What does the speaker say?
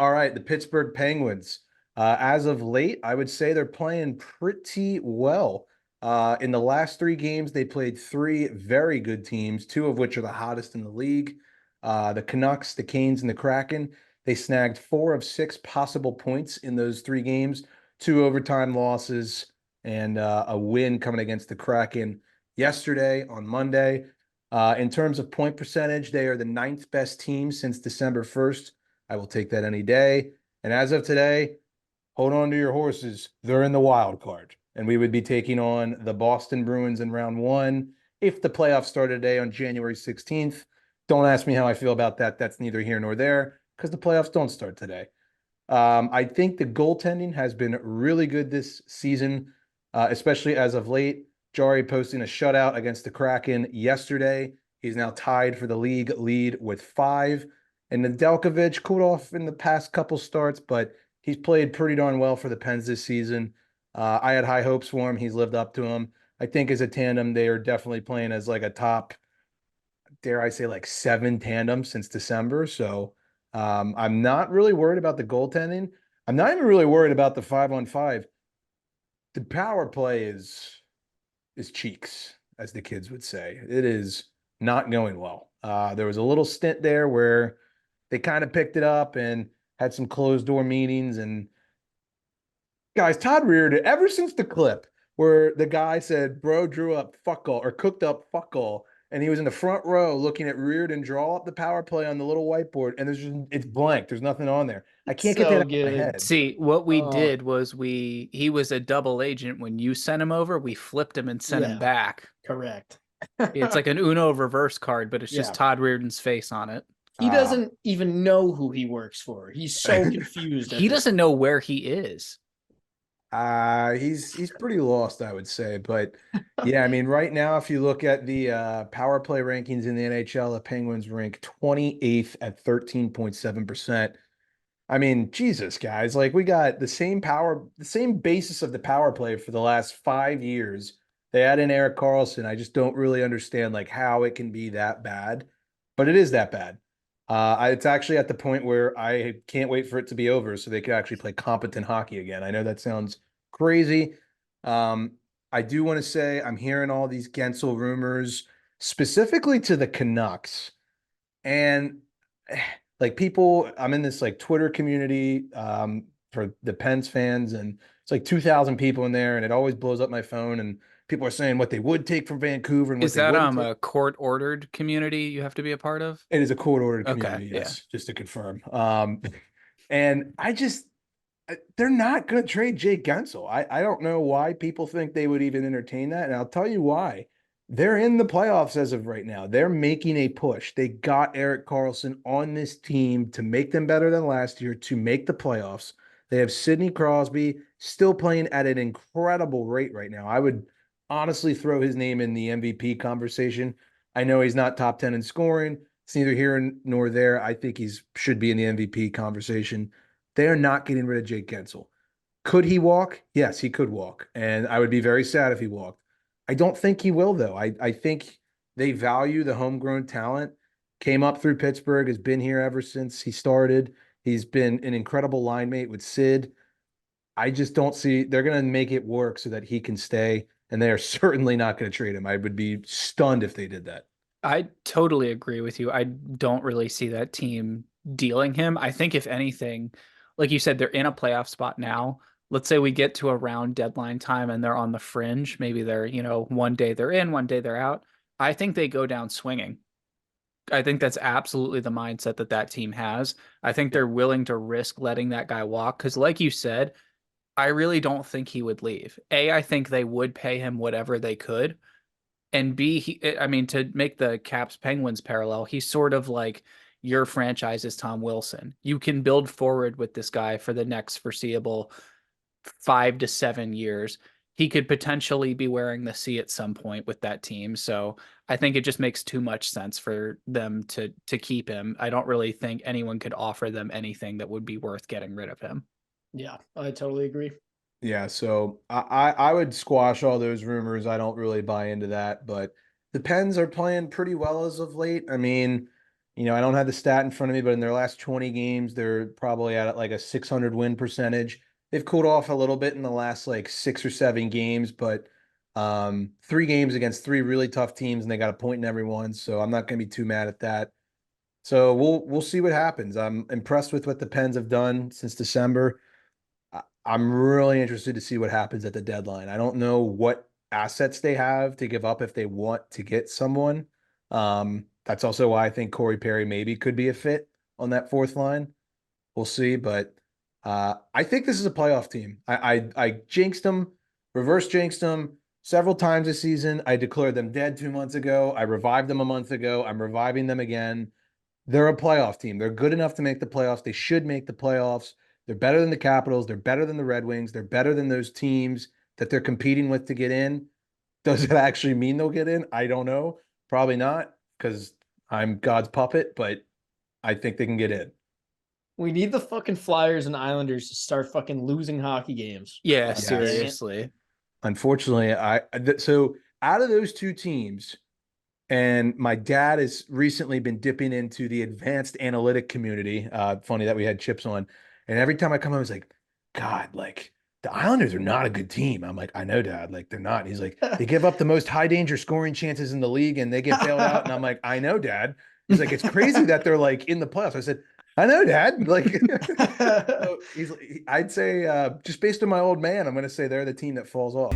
All right, the Pittsburgh Penguins. As of late, I would say they're playing pretty well. In the last three games, they played three very good teams, two of which are the hottest in the league. The Canucks, the Canes, and the Kraken. They snagged four of six possible points in those three games, two overtime losses, and a win coming against the Kraken yesterday on Monday. In terms of point percentage, they are the ninth best team since December 1st. I will take that any day. And as of today, hold on to your horses. They're in the wild card. And we would be taking on the Boston Bruins in round one if the playoffs started today on January 16th. Don't ask me how I feel about that. That's neither here nor there because the playoffs don't start today. I think the goaltending has been really good this season, especially as of late. Jari posting a shutout against the Kraken yesterday. He's now tied for the league lead with five. And Nedeljkovic cooled off in the past couple starts, but he's played pretty darn well for the Pens this season. I had high hopes for him. He's lived up to them. I think as a tandem, they are definitely playing as like a top, dare I say, like seven tandem since December. So I'm not really worried about the goaltending. I'm not even really worried about the 5-on-5. The power play is cheeks, as the kids would say. It is not going well. There was a little stint there where they kind of picked it up and had some closed door meetings. And guys, Todd Reardon, ever since the clip where the guy said, bro drew up fuck all or cooked up fuck all, and he was in the front row looking at Reardon draw up the power play on the little whiteboard, and it's blank. There's nothing on there. I can't get that So out of my good. head. See, what we Oh, did was he was a double agent when you sent him over, we flipped him and sent him yeah, back. correct. It's like an Uno reverse card, but it's just Yeah. Todd Reardon's face on it. He Uh, doesn't even know who he works for. He's so confused at He this doesn't know where he is. he's pretty lost, I would say. But yeah, I mean, right now, if you look at the power play rankings in the NHL, the Penguins rank 28th at 13.7%. I mean, Jesus, guys, like we got the same basis of the power play for the last 5 years. They add in Eric Carlson. I just don't really understand like how it can be that bad, but it is that bad. It's actually at the point where I can't wait for it to be over so they could actually play competent hockey again. I know that sounds crazy. Um, I do want to say I'm hearing all these Gensel rumors, specifically to the Canucks. And like people, I'm in this like Twitter community for the Pens fans, and it's like 2,000 people in there, and it always blows up my phone. And people are saying what they would take from Vancouver and what Is they that wouldn't take. a court ordered community you have to be a part of? It is a court-ordered Okay, community, yeah. yes, just to confirm. And they're not going to trade Jake Gensel. I don't know why people think they would even entertain that, and I'll tell you why. They're in the playoffs as of right now. They're making a push. They got Eric Carlson on this team to make them better than last year, to make the playoffs. They have Sidney Crosby still playing at an incredible rate right now. I would honestly throw his name in the MVP conversation. I know he's not top 10 in scoring. It's neither here nor there. I think he's should be in the MVP conversation. They are not getting rid of Jake Gensel. Could he walk? Yes, he could walk. And I would be very sad if he walked. I don't think he will, though. I think they value the homegrown talent. Came up through Pittsburgh, has been here ever since he started. He's been an incredible line mate with Sid. I just don't see they're going to make it work so that he can stay. And they are certainly not going to trade him. I would be stunned if they did that. I totally agree with you. I don't really see that team dealing him. I think if anything, like you said, they're in a playoff spot now. Let's say we get to around deadline time and they're on the fringe. Maybe they're, one day they're in, one day they're out. I think they go down swinging. I think that's absolutely the mindset that that team has. I think they're willing to risk letting that guy walk because, like you said, I really don't think he would leave. A, I think they would pay him whatever they could. And B, I mean, to make the Caps Penguins parallel, he's sort of like your franchise is Tom Wilson. You can build forward with this guy for the next foreseeable 5 to 7 years. He could potentially be wearing the C at some point with that team. So I think it just makes too much sense for them to keep him. I don't really think anyone could offer them anything that would be worth getting rid of him. Yeah, I totally agree. Yeah, so I would squash all those rumors. I don't really buy into that, but the Pens are playing pretty well as of late. I mean, I don't have the stat in front of me, but in their last 20 games, they're probably at like a 600 win percentage. They've cooled off a little bit in the last like 6 or 7 games, but 3 games against 3 really tough teams, and they got a point in every one. So I'm not going to be too mad at that. So we'll see what happens. I'm impressed with what the Pens have done since December. I'm really interested to see what happens at the deadline. I don't know what assets they have to give up if they want to get someone. That's also why I think Corey Perry maybe could be a fit on that fourth line. We'll see, but I think this is a playoff team. I jinxed them, reverse jinxed them several times this season. I declared them dead 2 months ago. I revived them a month ago. I'm reviving them again. They're a playoff team. They're good enough to make the playoffs. They should make the playoffs. They're better than the Capitals. They're better than the Red Wings. They're better than those teams that they're competing with to get in. Does it actually mean they'll get in? I don't know. Probably not, because I'm God's puppet, but I think they can get in. We need the fucking Flyers and Islanders to start fucking losing hockey games. Yeah, Yes. seriously. Unfortunately, so out of those two teams, and my dad has recently been dipping into the advanced analytic community. Funny that we had Chips on. And every time I come home, he's like, God, like the Islanders are not a good team. I'm like, I know, Dad. Like they're not. He's like, they give up the most high danger scoring chances in the league and they get bailed out. And I'm like, I know, Dad. He's like, it's crazy that they're like in the playoffs. I said, I know, Dad. Like, so I'd say, just based on my old man, I'm going to say they're the team that falls off.